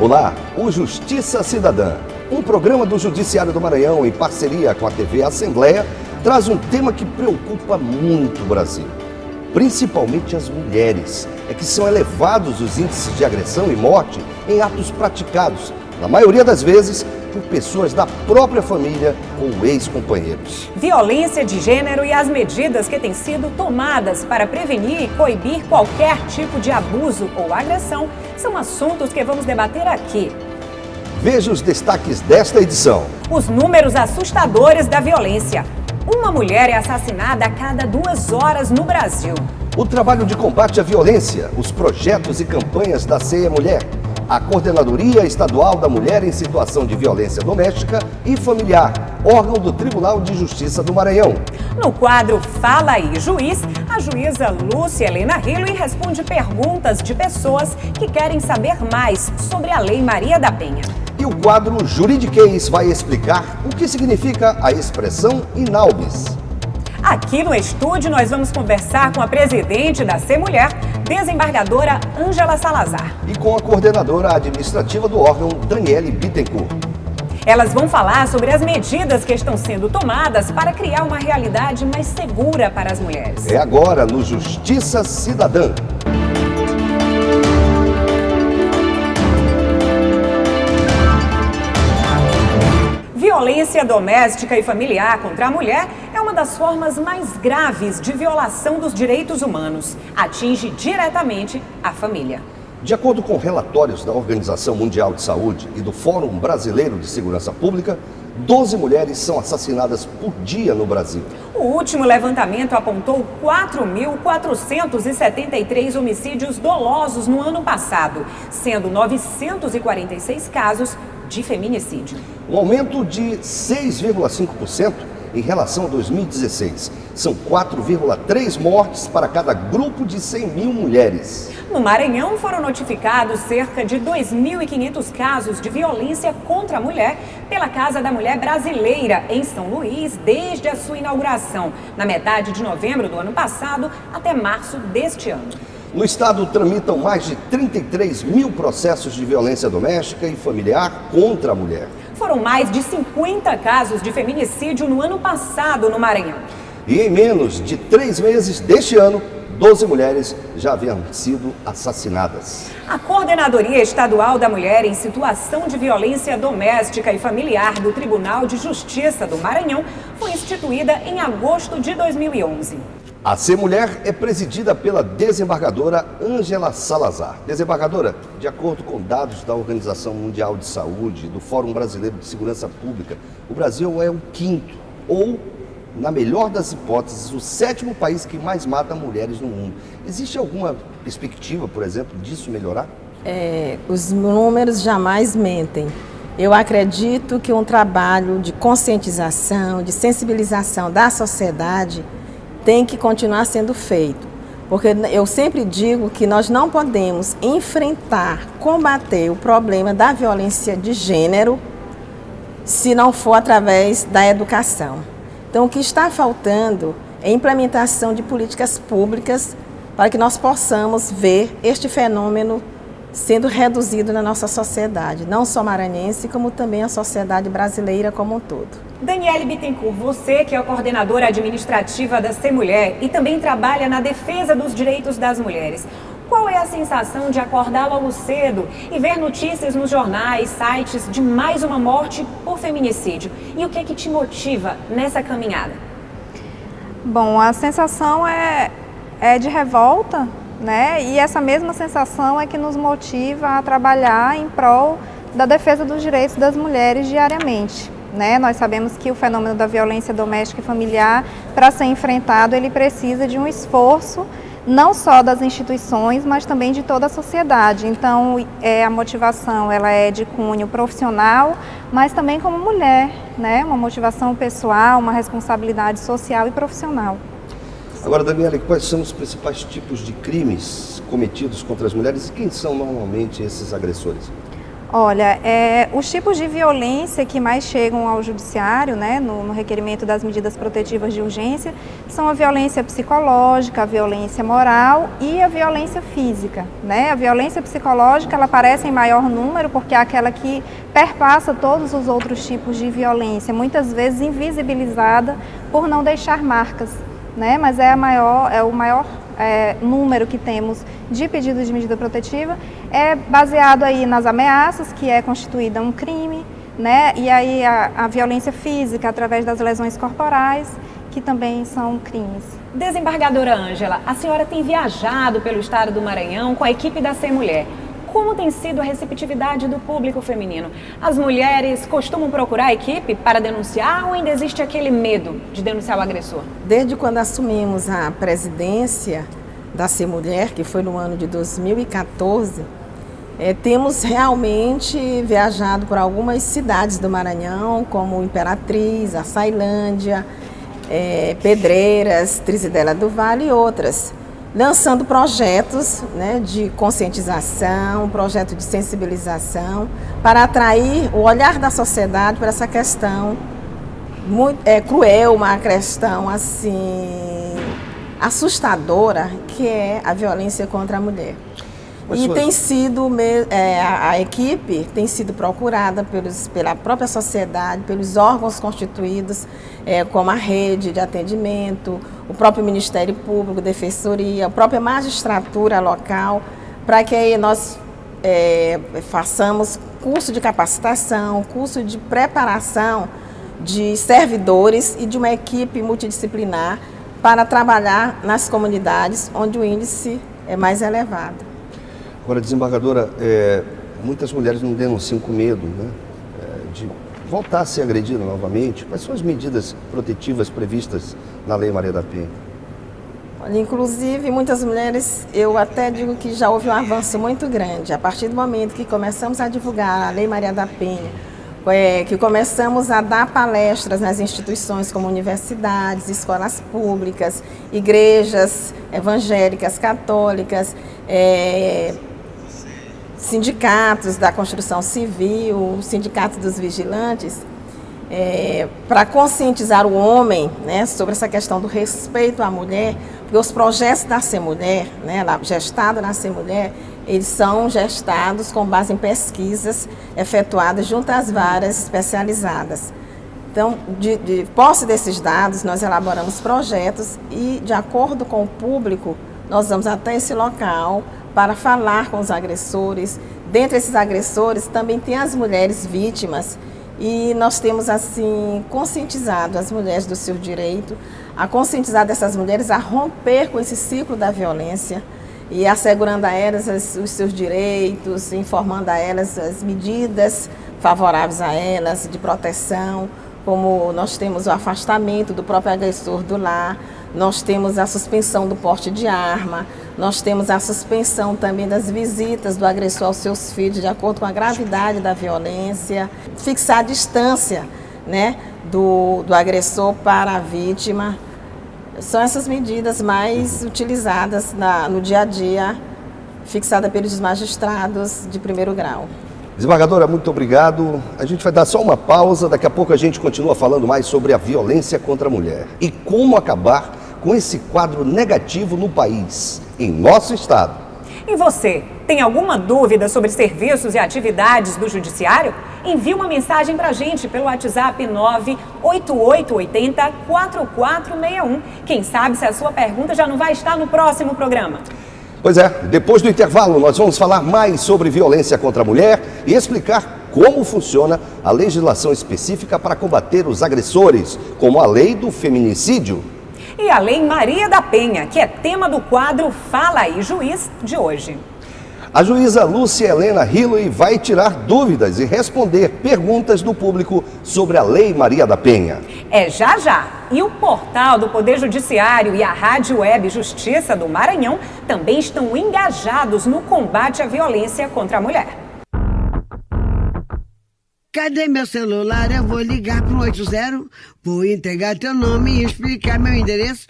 Olá, o Justiça Cidadã, um programa do Judiciário do Maranhão em parceria com a TV Assembleia, traz um tema que preocupa muito o Brasil, principalmente as mulheres, que são elevados os índices de agressão e morte em atos praticados, na maioria das vezes, por pessoas da própria família ou ex-companheiros. Violência de gênero e as medidas que têm sido tomadas para prevenir e coibir qualquer tipo de abuso ou agressão são assuntos que vamos debater aqui. Veja os destaques desta edição. Os números assustadores da violência. Uma mulher é assassinada a cada 2 horas no Brasil. O trabalho de combate à violência, os projetos e campanhas da CE Mulher, a Coordenadoria Estadual da Mulher em Situação de Violência Doméstica e Familiar, órgão do Tribunal de Justiça do Maranhão. No quadro Fala Aí, Juiz, a juíza Lúcia Helena Rillo responde perguntas de pessoas que querem saber mais sobre a Lei Maria da Penha. E o quadro Juridiquês vai explicar o que significa a expressão inalbis. Aqui no estúdio nós vamos conversar com a presidente da CE Mulher, desembargadora Ângela Salazar. E com a coordenadora administrativa do órgão, Daniele Bittencourt. Elas vão falar sobre as medidas que estão sendo tomadas para criar uma realidade mais segura para as mulheres. É agora no Justiça Cidadã. Violência doméstica e familiar contra a mulher é uma das formas mais graves de violação dos direitos humanos. Atinge diretamente a família. De acordo com relatórios da Organização Mundial de Saúde e do Fórum Brasileiro de Segurança Pública, 12 mulheres são assassinadas por dia no Brasil. O último levantamento apontou 4.473 homicídios dolosos no ano passado, sendo 946 casos de feminicídio. Um aumento de 6,5% em relação a 2016. São 4,3 mortes para cada grupo de 100 mil mulheres. No Maranhão foram notificados cerca de 2.500 casos de violência contra a mulher pela Casa da Mulher Brasileira, em São Luís, desde a sua inauguração, na metade de novembro do ano passado até março deste ano. No estado tramitam mais de 33 mil processos de violência doméstica e familiar contra a mulher. Foram mais de 50 casos de feminicídio no ano passado no Maranhão. E em menos de 3 meses deste ano, 12 mulheres já haviam sido assassinadas. A Coordenadoria Estadual da Mulher em Situação de Violência Doméstica e Familiar do Tribunal de Justiça do Maranhão foi instituída em agosto de 2011. A CE Mulher é presidida pela desembargadora Ângela Salazar. Desembargadora, de acordo com dados da Organização Mundial de Saúde e do Fórum Brasileiro de Segurança Pública, o Brasil é o 5º, ou, na melhor das hipóteses, o 7º país que mais mata mulheres no mundo. Existe alguma perspectiva, por exemplo, disso melhorar? Os números jamais mentem. Eu acredito que um trabalho de conscientização, de sensibilização da sociedade tem que continuar sendo feito, porque eu sempre digo que nós não podemos enfrentar, combater o problema da violência de gênero se não for através da educação. Então, o que está faltando é a implementação de políticas públicas para que nós possamos ver este fenômeno sendo reduzido na nossa sociedade, não só maranhense, como também a sociedade brasileira como um todo. Daniele Bittencourt, você que é a coordenadora administrativa da CE Mulher e também trabalha na defesa dos direitos das mulheres, qual é a sensação de acordar logo cedo e ver notícias nos jornais, sites de mais uma morte por feminicídio? E o que é que te motiva nessa caminhada? Bom, a sensação é de revolta, né? E essa mesma sensação é que nos motiva a trabalhar em prol da defesa dos direitos das mulheres diariamente, né? Nós sabemos que o fenômeno da violência doméstica e familiar, para ser enfrentado, ele precisa de um esforço não só das instituições, mas também de toda a sociedade. Então, a motivação ela é de cunho profissional, mas também como mulher, né? Uma motivação pessoal, uma responsabilidade social e profissional. Agora, Daniela, quais são os principais tipos de crimes cometidos contra as mulheres e quem são normalmente esses agressores? Olha, os tipos de violência que mais chegam ao judiciário, né, no requerimento das medidas protetivas de urgência, são a violência psicológica, a violência moral e a violência física, né? A violência psicológica, ela aparece em maior número porque é aquela que perpassa todos os outros tipos de violência, muitas vezes invisibilizada por não deixar marcas, né? Mas é o maior número que temos de pedidos de medida protetiva, é baseado aí nas ameaças, que é constituída um crime, né? E aí a violência física através das lesões corporais, que também são crimes. Desembargadora Ângela, a senhora tem viajado pelo estado do Maranhão com a equipe da Sem Mulher. Como tem sido a receptividade do público feminino? As mulheres costumam procurar a equipe para denunciar ou ainda existe aquele medo de denunciar o agressor? Desde quando assumimos a presidência da Sem Mulher, que foi no ano de 2014, temos realmente viajado por algumas cidades do Maranhão, como Imperatriz, Açailândia, Pedreiras, Trizidela do Vale e outras, lançando projetos, né, de conscientização, projeto de sensibilização, para atrair o olhar da sociedade para essa questão muito cruel, uma questão assim assustadora, que é a violência contra a mulher. E tem sido, a equipe tem sido procurada pela própria sociedade, pelos órgãos constituídos, como a rede de atendimento, o próprio Ministério Público, Defensoria, a própria magistratura local, para que aí nós façamos curso de capacitação, curso de preparação de servidores e de uma equipe multidisciplinar para trabalhar nas comunidades onde o índice é mais elevado. Agora, desembargadora, muitas mulheres não denunciam com medo, né, de voltar a ser agredida novamente. Quais são as medidas protetivas previstas na Lei Maria da Penha? Olha, inclusive, muitas mulheres, eu até digo que já houve um avanço muito grande. A partir do momento que começamos a divulgar a Lei Maria da Penha, que começamos a dar palestras nas instituições como universidades, escolas públicas, igrejas evangélicas, católicas, sindicatos da construção civil, sindicatos dos vigilantes, para conscientizar o homem, né, sobre essa questão do respeito à mulher, porque os projetos da Sem Mulher, né, gestado na Sem Mulher, eles são gestados com base em pesquisas efetuadas junto às varas especializadas. Então, de posse desses dados, nós elaboramos projetos e, de acordo com o público, nós vamos até esse local para falar com os agressores. Dentre esses agressores, também tem as mulheres vítimas. E nós temos, assim, conscientizado as mulheres do seu direito, a conscientizar essas mulheres a romper com esse ciclo da violência e assegurando a elas os seus direitos, informando a elas as medidas favoráveis a elas de proteção, como nós temos o afastamento do próprio agressor do lar, nós temos a suspensão do porte de arma, nós temos a suspensão também das visitas do agressor aos seus filhos, de acordo com a gravidade da violência, fixar a distância, né, do agressor para a vítima. São essas medidas mais utilizadas no dia a dia, fixada pelos magistrados de primeiro grau. Desembargadora, muito obrigado. A gente vai dar só uma pausa, daqui a pouco a gente continua falando mais sobre a violência contra a mulher e como acabar com esse quadro negativo no país, em nosso estado. E você, tem alguma dúvida sobre serviços e atividades do Judiciário? Envie uma mensagem para a gente pelo WhatsApp 98880-4461. Quem sabe se a sua pergunta já não vai estar no próximo programa. Pois é, depois do intervalo nós vamos falar mais sobre violência contra a mulher e explicar como funciona a legislação específica para combater os agressores, como a lei do feminicídio. E a Lei Maria da Penha, que é tema do quadro Fala aí, Juiz, de hoje. A juíza Lúcia Helena Hilley vai tirar dúvidas e responder perguntas do público sobre a Lei Maria da Penha. É já já. E o portal do Poder Judiciário e a Rádio Web Justiça do Maranhão também estão engajados no combate à violência contra a mulher. Cadê meu celular? Eu vou ligar pro 80, vou entregar teu nome e explicar meu endereço.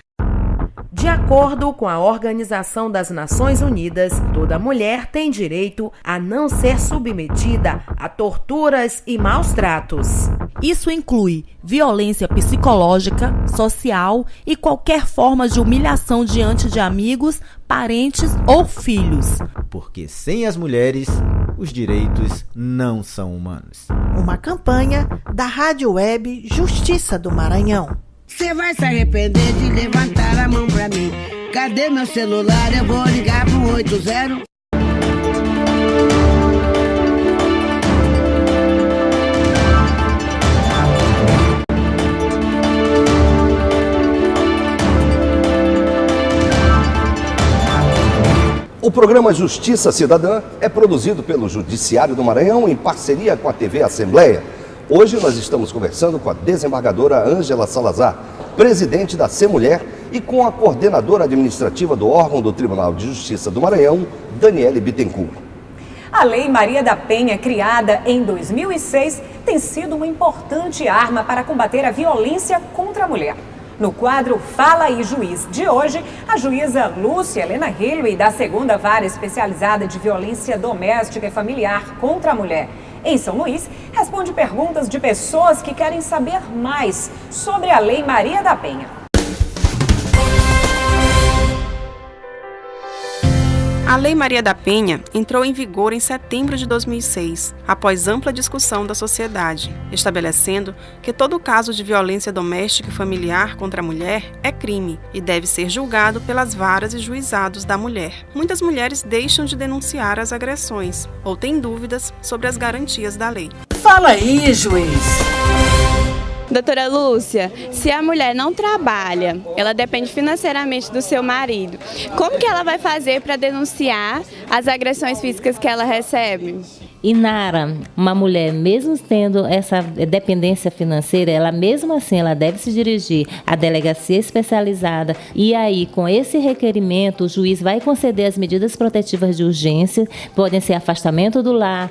De acordo com a Organização das Nações Unidas, toda mulher tem direito a não ser submetida a torturas e maus tratos. Isso inclui violência psicológica, social e qualquer forma de humilhação diante de amigos, parentes ou filhos. Porque sem as mulheres, os direitos não são humanos. Uma campanha da Rádio Web Justiça do Maranhão. Você vai se arrepender de levantar a mão pra mim. Cadê meu celular? Eu vou ligar pro 80. O programa Justiça Cidadã é produzido pelo Judiciário do Maranhão em parceria com a TV Assembleia. Hoje nós estamos conversando com a desembargadora Ângela Salazar, presidente da Semulher, e com a coordenadora administrativa do órgão do Tribunal de Justiça do Maranhão, Daniele Bittencourt. A Lei Maria da Penha, criada em 2006, tem sido uma importante arma para combater a violência contra a mulher. No quadro Fala aí, Juiz, de hoje, a juíza Lúcia Helena Hilwe, da 2ª Vara Especializada de Violência Doméstica e Familiar contra a Mulher, em São Luís, responde perguntas de pessoas que querem saber mais sobre a Lei Maria da Penha. A Lei Maria da Penha entrou em vigor em setembro de 2006, após ampla discussão da sociedade, estabelecendo que todo caso de violência doméstica e familiar contra a mulher é crime e deve ser julgado pelas varas e juizados da mulher. Muitas mulheres deixam de denunciar as agressões ou têm dúvidas sobre as garantias da lei. Fala aí, juiz! Doutora Lúcia, se a mulher não trabalha, ela depende financeiramente do seu marido, como que ela vai fazer para denunciar as agressões físicas que ela recebe? Inara, uma mulher, mesmo tendo essa dependência financeira, ela mesmo assim ela deve se dirigir à delegacia especializada e aí com esse requerimento o juiz vai conceder as medidas protetivas de urgência, podem ser afastamento do lar,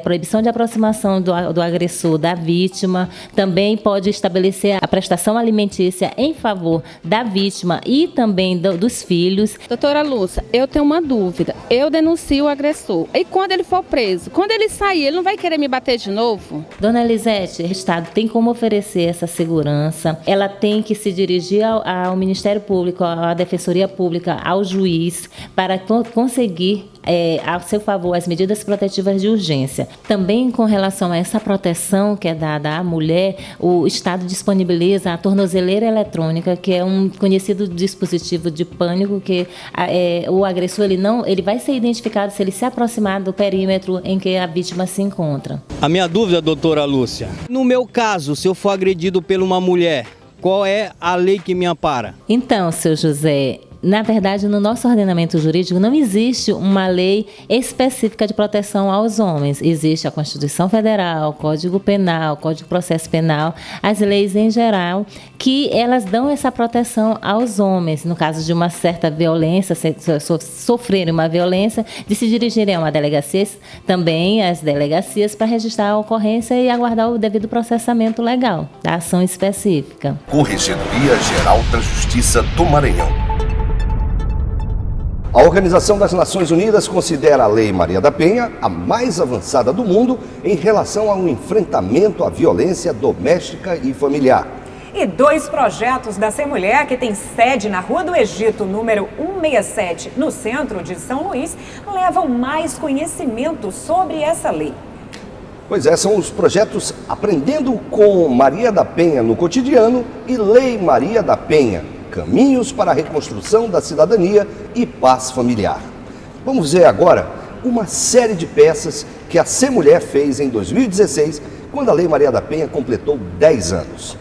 proibição de aproximação do agressor da vítima, também pode estabelecer a prestação alimentícia em favor da vítima e também dos filhos. Doutora Lúcia, eu tenho uma dúvida, eu denuncio o agressor e quando ele for preso, quando ele sair, ele não vai querer me bater de novo? Dona Elisete, o Estado tem como oferecer essa segurança, ela tem que se dirigir ao Ministério Público, à Defensoria Pública, ao juiz, para conseguir a seu favor as medidas protetivas de urgência. Também com relação a essa proteção que é dada à mulher, o Estado disponibiliza a tornozeleira eletrônica, que é um conhecido dispositivo de pânico que o agressor ele vai ser identificado se ele se aproximar do perímetro em que a vítima se encontra. A minha dúvida, doutora Lúcia, no meu caso, se eu for agredido por uma mulher, qual é a lei que me ampara? Então, seu José, na verdade, no nosso ordenamento jurídico não existe uma lei específica de proteção aos homens. Existe a Constituição Federal, Código Penal, Código de Processo Penal, as leis em geral, que elas dão essa proteção aos homens. No caso de uma certa violência, sofrerem uma violência, de se dirigirem a uma delegacia, também as delegacias, para registrar a ocorrência e aguardar o devido processamento legal da ação específica. Corregedoria Geral da Justiça do Maranhão. A Organização das Nações Unidas considera a Lei Maria da Penha a mais avançada do mundo em relação ao enfrentamento à violência doméstica e familiar. E 2 projetos da Semulher, que tem sede na Rua do Egito, número 167, no centro de São Luís, levam mais conhecimento sobre essa lei. Pois é, são os projetos Aprendendo com Maria da Penha no Cotidiano e Lei Maria da Penha, Caminhos para a Reconstrução da Cidadania e Paz Familiar. Vamos ver agora uma série de peças que a Semulher fez em 2016, quando a Lei Maria da Penha completou 10 anos.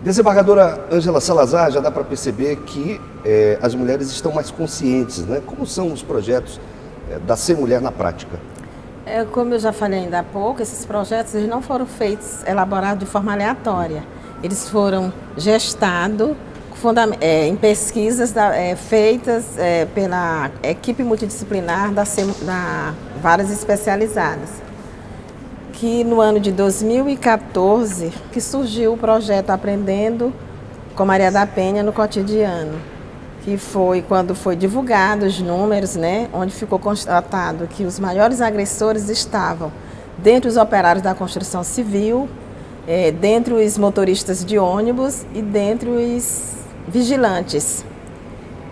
Desembargadora Ângela Salazar, já dá para perceber que as mulheres estão mais conscientes, né? Como são os projetos da Ser Mulher na prática? Como eu já falei ainda há pouco, esses projetos eles não foram elaborados de forma aleatória. Eles foram gestados em pesquisas feitas pela equipe multidisciplinar da Varas Especializadas. Que no ano de 2014 que surgiu o projeto Aprendendo com Maria da Penha no Cotidiano, que foi quando foi divulgado os números, né, onde ficou constatado que os maiores agressores estavam dentre os operários da construção civil, dentre os motoristas de ônibus e dentre os vigilantes.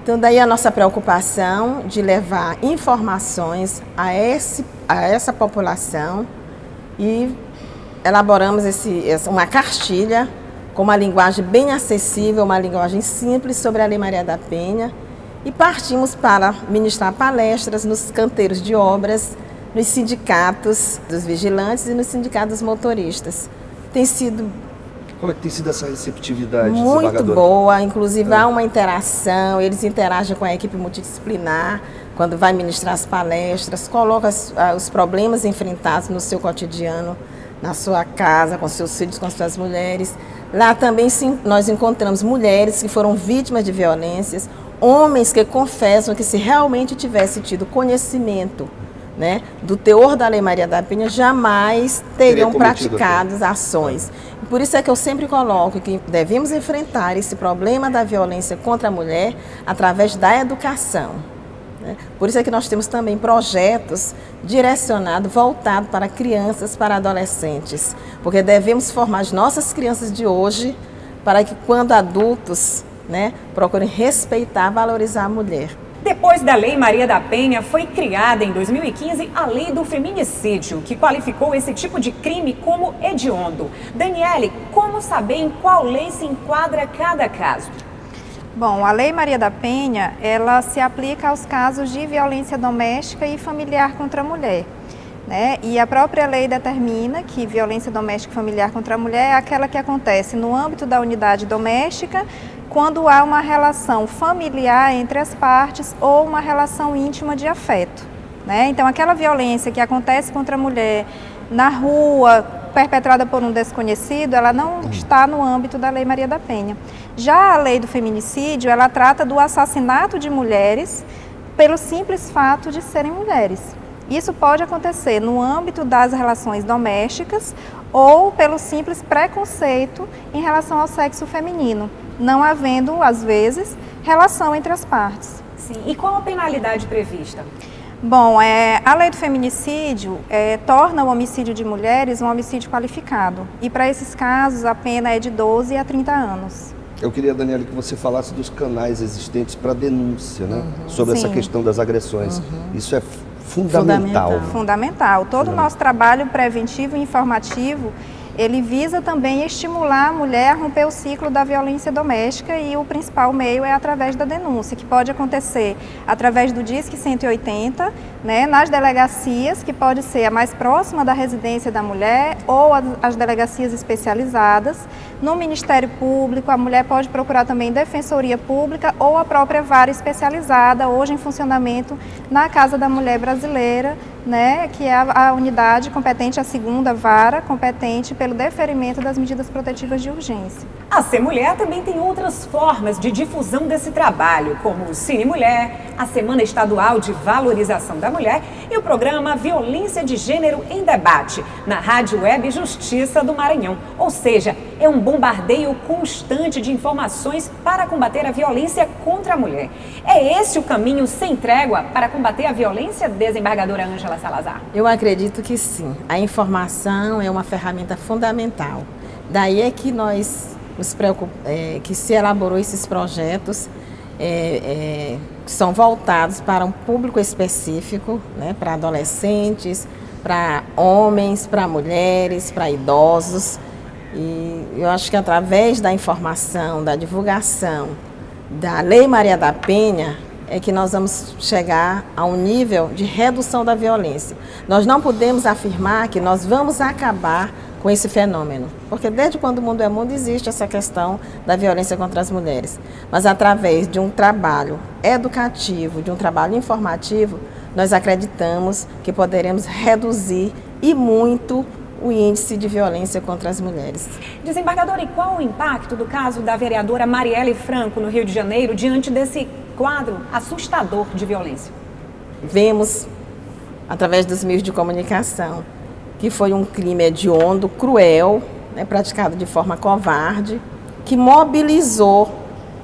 Então daí a nossa preocupação de levar informações a essa população, e elaboramos uma cartilha com uma linguagem bem acessível, uma linguagem simples sobre a Lei Maria da Penha, e partimos para ministrar palestras nos canteiros de obras, nos sindicatos dos vigilantes e nos sindicatos dos motoristas. Como é que tem sido essa receptividade? Muito boa, inclusive há uma interação, eles interagem com a equipe multidisciplinar, quando vai ministrar as palestras, coloca os problemas enfrentados no seu cotidiano, na sua casa, com seus filhos, com suas mulheres. Lá também nós encontramos mulheres que foram vítimas de violências, homens que confessam que se realmente tivesse tido conhecimento, né, do teor da Lei Maria da Penha, jamais teriam praticado ações. Por isso é que eu sempre coloco que devemos enfrentar esse problema da violência contra a mulher através da educação. Por isso é que nós temos também projetos direcionados, voltados para crianças, para adolescentes, porque devemos formar as nossas crianças de hoje para que, quando adultos, né, procurem respeitar, valorizar a mulher. Depois da Lei Maria da Penha, foi criada em 2015 a Lei do Feminicídio, que qualificou esse tipo de crime como hediondo. Daniele, como saber em qual lei se enquadra cada caso? Bom, a Lei Maria da Penha, ela se aplica aos casos de violência doméstica e familiar contra a mulher, né? E a própria lei determina que violência doméstica e familiar contra a mulher é aquela que acontece no âmbito da unidade doméstica, quando há uma relação familiar entre as partes ou uma relação íntima de afeto, né? Então, aquela violência que acontece contra a mulher na rua, perpetrada por um desconhecido, ela não está no âmbito da Lei Maria da Penha. Já a lei do feminicídio, ela trata do assassinato de mulheres pelo simples fato de serem mulheres. Isso pode acontecer no âmbito das relações domésticas ou pelo simples preconceito em relação ao sexo feminino, não havendo, às vezes, relação entre as partes. Sim. E qual a penalidade prevista? Bom, a lei do feminicídio torna o homicídio de mulheres um homicídio qualificado. E para esses casos, a pena é de 12 a 30 anos. Eu queria, Daniela, que você falasse dos canais existentes para denúncia, né? Sobre essa questão das agressões. Isso é fundamental. Fundamental. Todo o nosso trabalho preventivo e informativo, ele visa também estimular a mulher a romper o ciclo da violência doméstica, e o principal meio é através da denúncia, que pode acontecer através do Disque 180, né, nas delegacias, que pode ser a mais próxima da residência da mulher, ou as delegacias especializadas. No Ministério Público, a mulher pode procurar também Defensoria Pública ou a própria vara especializada, hoje em funcionamento na Casa da Mulher Brasileira, né, que é a unidade competente, a segunda vara competente pelo deferimento das medidas protetivas de urgência. A Ser Mulher também tem outras formas de difusão desse trabalho, como o Cine Mulher, a Semana Estadual de Valorização da Mulher e o programa Violência de Gênero em Debate, na Rádio Web Justiça do Maranhão. Ou seja, é um bombardeio constante de informações para combater a violência contra a mulher. É esse o caminho sem trégua para combater a violência, desembargadora Ângela Salazar? Eu acredito que sim. A informação é uma ferramenta fundamental. Daí é que nós nos preocupamos, que se elaborou esses projetos que são voltados para um público específico, né, para adolescentes, para homens, para mulheres, para idosos. E eu acho que através da informação, da divulgação da Lei Maria da Penha, é que nós vamos chegar a um nível de redução da violência. Nós não podemos afirmar que nós vamos acabar com esse fenômeno. Porque desde quando o mundo é mundo existe essa questão da violência contra as mulheres. Mas através de um trabalho educativo, de um trabalho informativo, nós acreditamos que poderemos reduzir e muito o índice de violência contra as mulheres. Desembargadora, e qual o impacto do caso da vereadora Marielle Franco no Rio de Janeiro diante desse quadro assustador de violência? Vemos, através dos meios de comunicação, que foi um crime hediondo, cruel, né, praticado de forma covarde, que mobilizou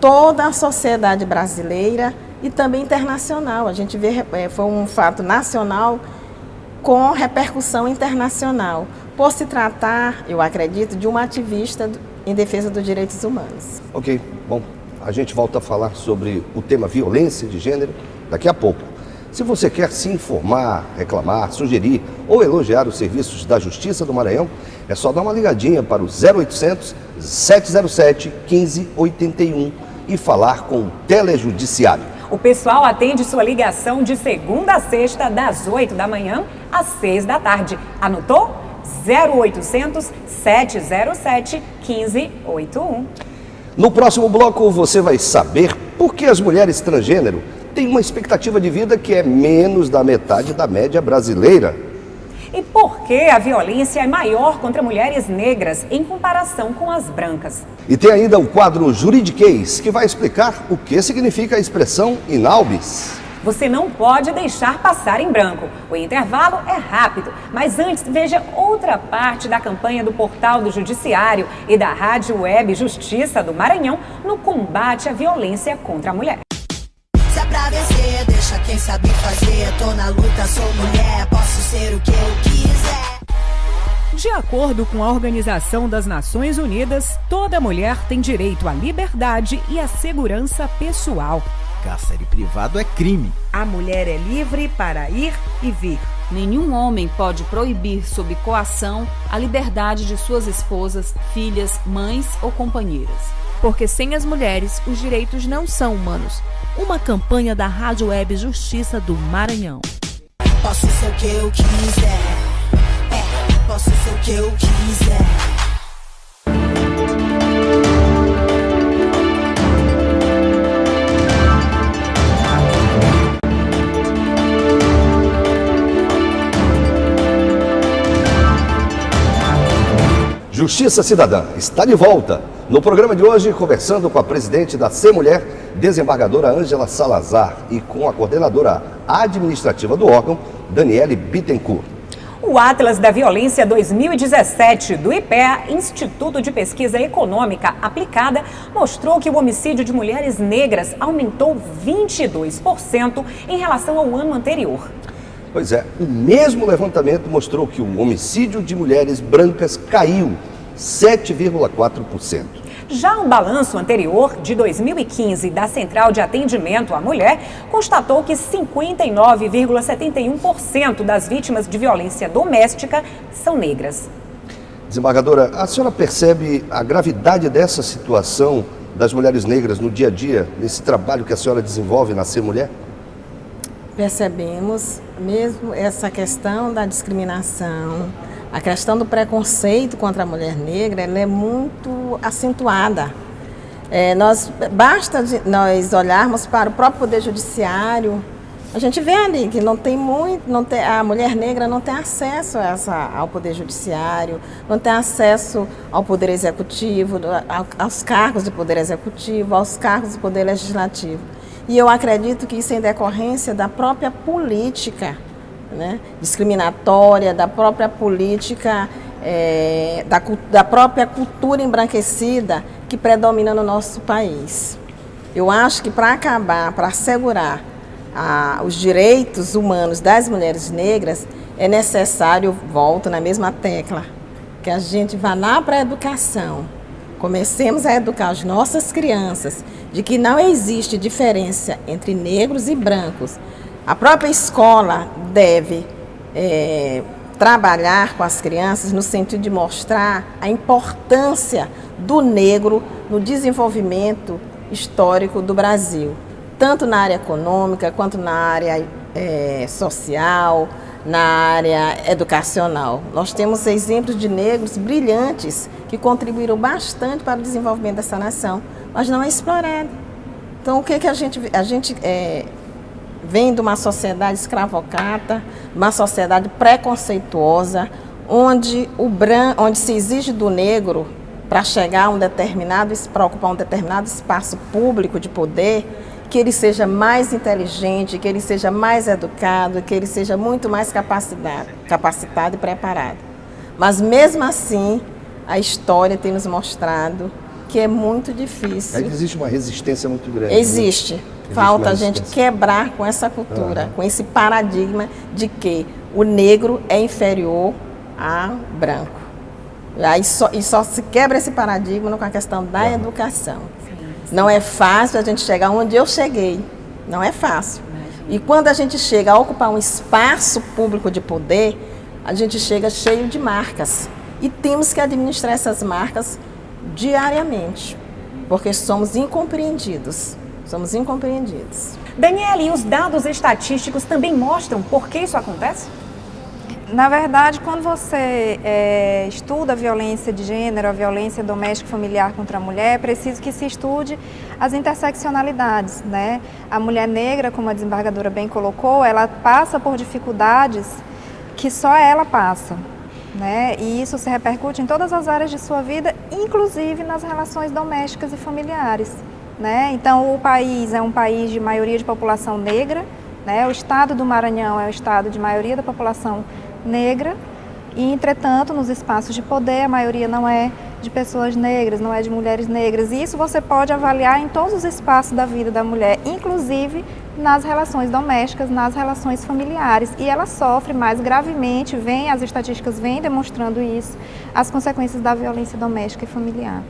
toda a sociedade brasileira e também internacional. A gente vê, foi um fato nacional com repercussão internacional, por se tratar, eu acredito, de uma ativista em defesa dos direitos humanos. Ok, bom, a gente volta a falar sobre o tema violência de gênero daqui a pouco. Se você quer se informar, reclamar, sugerir ou elogiar os serviços da Justiça do Maranhão, é só dar uma ligadinha para o 0800 707 1581 e falar com o Telejudiciário. O pessoal atende sua ligação de segunda a sexta, das 8 da manhã às 6 da tarde. Anotou? 0800 707 1581. No próximo bloco você vai saber por que as mulheres transgênero têm uma expectativa de vida que é menos da metade da média brasileira. E por que a violência é maior contra mulheres negras em comparação com as brancas? E tem ainda o quadro Juridiquês, que vai explicar o que significa a expressão inaubis. Você não pode deixar passar em branco. O intervalo é rápido, mas antes veja outra parte da campanha do Portal do Judiciário e da Rádio Web Justiça do Maranhão no combate à violência contra a mulher. Se é pra vencer, deixa quem sabe fazer. Tô na luta, sou mulher, posso ser o que eu quiser. De acordo com a Organização das Nações Unidas, toda mulher tem direito à liberdade e à segurança pessoal. Cárcere privado é crime. A mulher é livre para ir e vir. Nenhum homem pode proibir, sob coação, a liberdade de suas esposas, filhas, mães ou companheiras. Porque sem as mulheres, os direitos não são humanos. Uma campanha da Rádio Web Justiça do Maranhão. Posso ser o que eu quiser. Posso ser o que eu quiser. Justiça Cidadã está de volta. No programa de hoje, conversando com a presidente da CEMulher, desembargadora Ângela Salazar, e com a coordenadora administrativa do órgão, Daniele Bittencourt. O Atlas da Violência 2017 do IPEA, Instituto de Pesquisa Econômica Aplicada, mostrou que o homicídio de mulheres negras aumentou 22% em relação ao ano anterior. Pois é, o mesmo levantamento mostrou que o homicídio de mulheres brancas caiu 7,4%. Já o balanço anterior, de 2015, da Central de Atendimento à Mulher, constatou que 59,71% das vítimas de violência doméstica são negras. Desembargadora, a senhora percebe a gravidade dessa situação das mulheres negras no dia a dia, nesse trabalho que a senhora desenvolve na CEMulher? Percebemos mesmo essa questão da discriminação, a questão do preconceito contra a mulher negra, ela é muito acentuada. Basta nós olharmos para o próprio Poder Judiciário, a gente vê ali que a mulher negra não tem acesso ao Poder Judiciário, não tem acesso ao Poder Executivo, aos cargos de Poder Executivo, aos cargos do Poder Legislativo. E eu acredito que isso é em decorrência da própria política, né, discriminatória, da própria política, da própria cultura embranquecida que predomina no nosso país. Eu acho que para acabar, para assegurar os direitos humanos das mulheres negras, é necessário, volto na mesma tecla, que a gente vá lá para a educação, comecemos a educar as nossas crianças de que não existe diferença entre negros e brancos. A própria escola deve trabalhar com as crianças no sentido de mostrar a importância do negro no desenvolvimento histórico do Brasil, tanto na área econômica quanto na área social, na área educacional. Nós temos exemplos de negros brilhantes que contribuíram bastante para o desenvolvimento dessa nação, mas não é explorado. Então, o que a gente vem de uma sociedade escravocrata, uma sociedade preconceituosa, onde se exige do negro para chegar a para ocupar um determinado espaço público de poder, que ele seja mais inteligente, que ele seja mais educado, que ele seja muito mais capacitado e preparado. Mas mesmo assim, a história tem nos mostrado que é muito difícil. Aí existe uma resistência muito grande. Existe. Né? Falta a gente quebrar com essa cultura, com esse paradigma de que o negro é inferior ao branco. Aí só se quebra esse paradigma com a questão da educação. Não é fácil a gente chegar onde eu cheguei. Não é fácil. E quando a gente chega a ocupar um espaço público de poder, a gente chega cheio de marcas. E temos que administrar essas marcas diariamente, porque somos incompreendidos. Somos incompreendidos. Daniela, e os dados estatísticos também mostram por que isso acontece? Na verdade, quando você estuda a violência de gênero, a violência doméstica e familiar contra a mulher, é preciso que se estude as interseccionalidades, né? A mulher negra, como a desembargadora bem colocou, ela passa por dificuldades que só ela passa, né? E isso se repercute em todas as áreas de sua vida, inclusive nas relações domésticas e familiares, né? Então, o país é um país de maioria de população negra, né? O estado do Maranhão é o estado de maioria da população negra e, entretanto, nos espaços de poder a maioria não é de pessoas negras, não é de mulheres negras, e isso você pode avaliar em todos os espaços da vida da mulher, inclusive nas relações domésticas, nas relações familiares, e ela sofre mais gravemente, as estatísticas vêm demonstrando isso, as consequências da violência doméstica e familiar.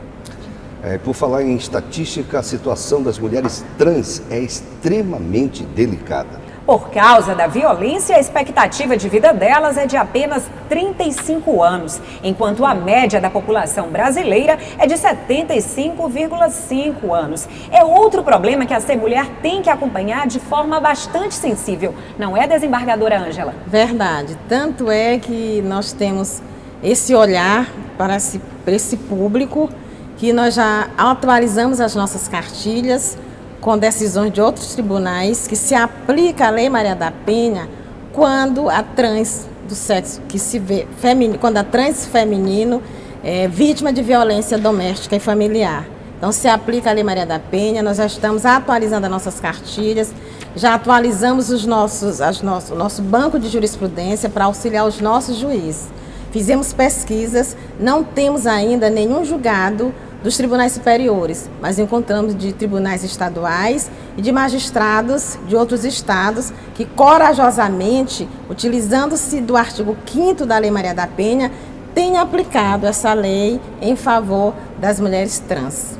Por falar em estatística, a situação das mulheres trans é extremamente delicada. Por causa da violência, a expectativa de vida delas é de apenas 35 anos, enquanto a média da população brasileira é de 75,5 anos. É outro problema que a Ser Mulher tem que acompanhar de forma bastante sensível, não é, desembargadora Ângela? Verdade. Tanto é que nós temos esse olhar para esse público, que nós já atualizamos as nossas cartilhas com decisões de outros tribunais, que se aplica a Lei Maria da Penha quando a trans do sexo que se vê feminino, quando a trans feminino é vítima de violência doméstica e familiar. Então se aplica a Lei Maria da Penha, nós já estamos atualizando as nossas cartilhas, já atualizamos o nosso banco de jurisprudência para auxiliar os nossos juízes. Fizemos pesquisas, não temos ainda nenhum julgado dos tribunais superiores, mas encontramos de tribunais estaduais e de magistrados de outros estados que corajosamente, utilizando-se do artigo 5º da Lei Maria da Penha, têm aplicado essa lei em favor das mulheres trans.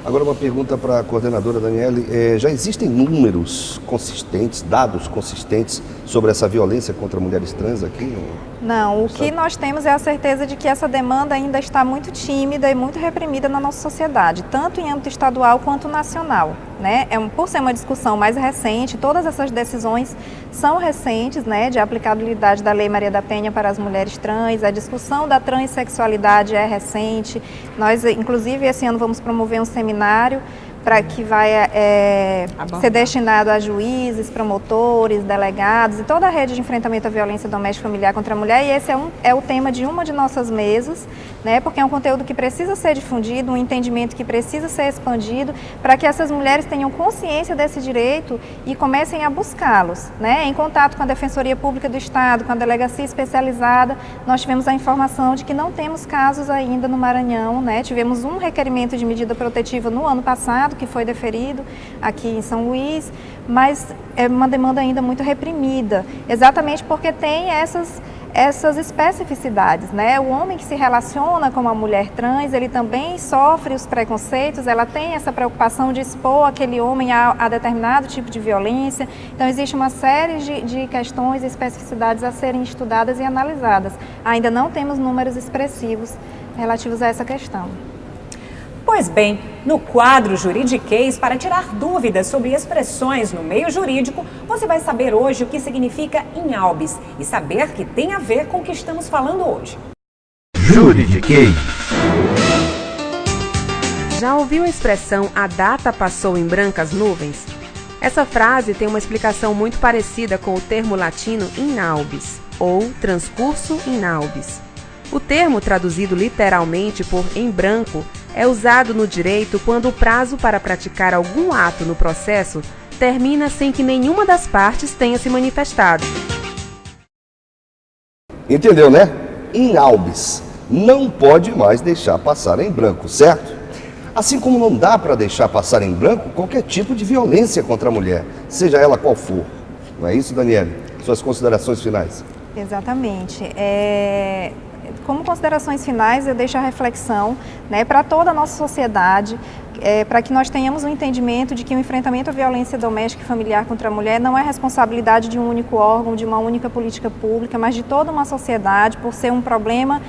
Agora uma pergunta para a coordenadora Daniele, já existem números consistentes, dados consistentes sobre essa violência contra mulheres trans aqui? Não, o que nós temos é a certeza de que essa demanda ainda está muito tímida e muito reprimida na nossa sociedade, tanto em âmbito estadual quanto nacional, né? Por ser uma discussão mais recente, todas essas decisões são recentes, né, de aplicabilidade da Lei Maria da Penha para as mulheres trans, a discussão da transexualidade é recente. Nós, inclusive, esse ano vamos promover um seminário para que vai ser destinado a juízes, promotores, delegados e toda a rede de enfrentamento à violência doméstica e familiar contra a mulher. E esse é o tema de uma de nossas mesas, né, porque é um conteúdo que precisa ser difundido, um entendimento que precisa ser expandido para que essas mulheres tenham consciência desse direito e comecem a buscá-los, né, em contato com a Defensoria Pública do Estado, com a Delegacia Especializada. Nós tivemos a informação de que não temos casos ainda no Maranhão, né, tivemos um requerimento de medida protetiva no ano passado, que foi deferido aqui em São Luís, mas é uma demanda ainda muito reprimida, exatamente porque tem essas especificidades, né? O homem que se relaciona com uma mulher trans, ele também sofre os preconceitos, ela tem essa preocupação de expor aquele homem a determinado tipo de violência. Então existe uma série de questões e especificidades a serem estudadas e analisadas. Ainda não temos números expressivos relativos a essa questão. Pois bem, no quadro Juridiquês, para tirar dúvidas sobre expressões no meio jurídico, você vai saber hoje o que significa inhalbis e saber que tem a ver com o que estamos falando hoje. Juridiquês. Já ouviu a expressão "a data passou em brancas nuvens"? Essa frase tem uma explicação muito parecida com o termo latino inalbis, ou transcurso inalbis. O termo, traduzido literalmente por em branco, é usado no direito quando o prazo para praticar algum ato no processo termina sem que nenhuma das partes tenha se manifestado. Entendeu, né? Inhalbis. Não pode mais deixar passar em branco, certo? Assim como não dá para deixar passar em branco qualquer tipo de violência contra a mulher, seja ela qual for. Não é isso, Daniele? Suas considerações finais. Exatamente. Como considerações finais, eu deixo a reflexão, né, para toda a nossa sociedade, para que nós tenhamos um entendimento de que o enfrentamento à violência doméstica e familiar contra a mulher não é responsabilidade de um único órgão, de uma única política pública, mas de toda uma sociedade, por ser um problema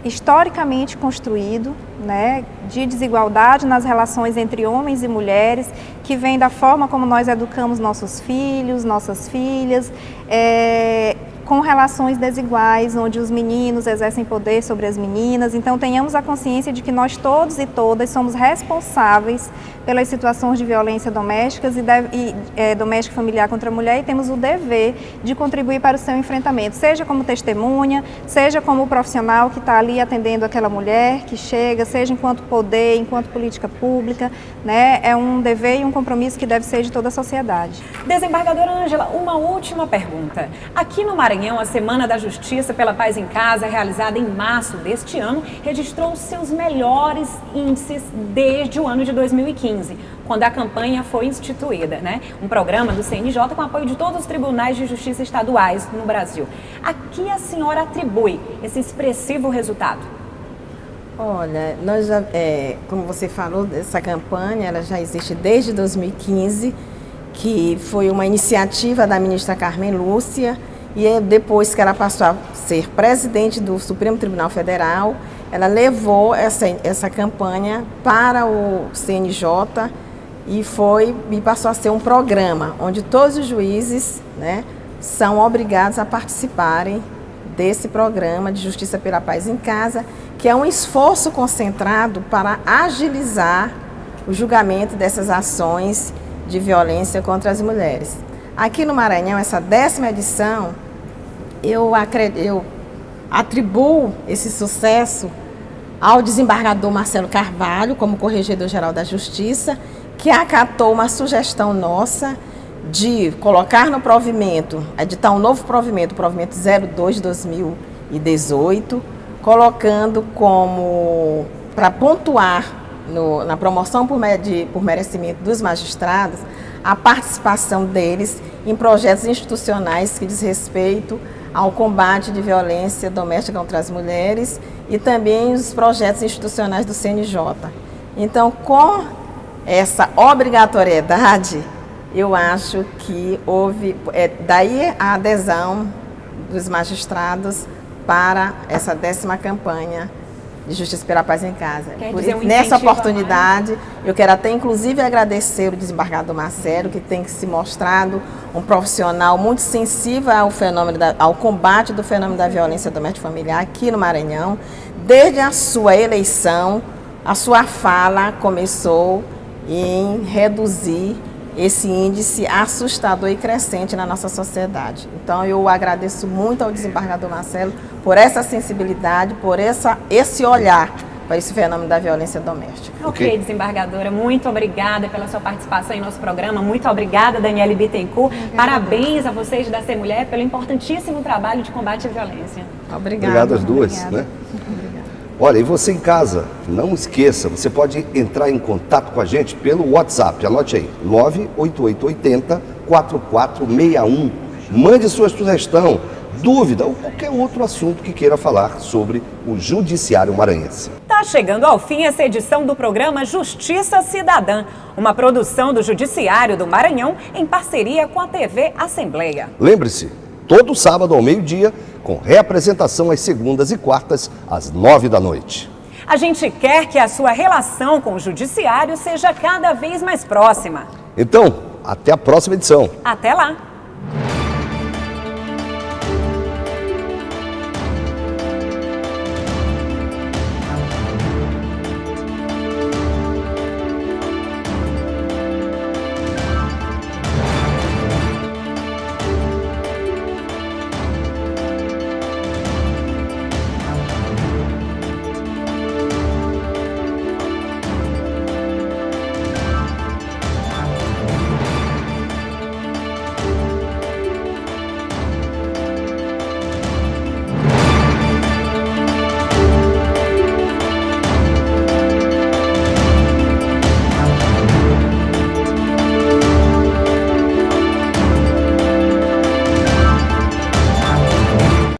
historicamente construído, né, de desigualdade nas relações entre homens e mulheres, que vem da forma como nós educamos nossos filhos, nossas filhas, com relações desiguais, onde os meninos exercem poder sobre as meninas. Então, tenhamos a consciência de que nós todos e todas somos responsáveis pelas situações de violência doméstica doméstica e familiar contra a mulher, e temos o dever de contribuir para o seu enfrentamento, seja como testemunha, seja como profissional que está ali atendendo aquela mulher que chega, seja enquanto poder, enquanto política pública, né? É um dever e um compromisso que deve ser de toda a sociedade. Desembargadora Ângela, uma última pergunta. Aqui no Maranhão, a Semana da Justiça pela Paz em Casa, realizada em março deste ano, registrou seus melhores índices desde o ano de 2015, quando a campanha foi instituída, né? Um programa do CNJ com apoio de todos os tribunais de justiça estaduais no Brasil. A que a senhora atribui esse expressivo resultado? Olha, nós já, como você falou, essa campanha ela já existe desde 2015, que foi uma iniciativa da ministra Carmen Lúcia, e depois que ela passou a ser presidente do Supremo Tribunal Federal, ela levou essa campanha para o CNJ e passou a ser um programa onde todos os juízes, né, são obrigados a participarem desse programa de Justiça pela Paz em Casa, que é um esforço concentrado para agilizar o julgamento dessas ações de violência contra as mulheres. Aqui no Maranhão, essa 10ª edição, eu atribuo esse sucesso ao desembargador Marcelo Carvalho, como Corregedor-Geral da Justiça, que acatou uma sugestão nossa de colocar no provimento, editar um novo provimento, o provimento 02 de 2018, colocando como, para pontuar na promoção por merecimento dos magistrados, a participação deles em projetos institucionais que diz respeito ao combate de violência doméstica contra as mulheres e também os projetos institucionais do CNJ. Então, com essa obrigatoriedade, eu acho que houve, daí a adesão dos magistrados para essa 10ª campanha de Justiça pela Paz em Casa. Nessa oportunidade, eu quero até inclusive agradecer o desembargador Marcelo, que tem se mostrado um profissional muito sensível ao combate do fenômeno da violência doméstica familiar aqui no Maranhão. Desde a sua eleição, a sua fala começou em reduzir esse índice assustador e crescente na nossa sociedade. Então, eu agradeço muito ao desembargador Marcelo por essa sensibilidade, por esse olhar para esse fenômeno da violência doméstica. Ok, desembargadora, muito obrigada pela sua participação em nosso programa. Muito obrigada, Daniele Bittencourt. Parabéns a vocês da Ser Mulher pelo importantíssimo trabalho de combate à violência. Obrigada. Obrigado às duas, né? Olha, e você em casa, não esqueça, você pode entrar em contato com a gente pelo WhatsApp, anote aí, 98880-4461. Mande sua sugestão, dúvida ou qualquer outro assunto que queira falar sobre o Judiciário Maranhense. Tá chegando ao fim essa edição do programa Justiça Cidadã, uma produção do Judiciário do Maranhão em parceria com a TV Assembleia. Lembre-se, todo sábado ao meio-dia, com reapresentação às segundas e quartas, às 9 da noite. A gente quer que a sua relação com o judiciário seja cada vez mais próxima. Então, até a próxima edição. Até lá!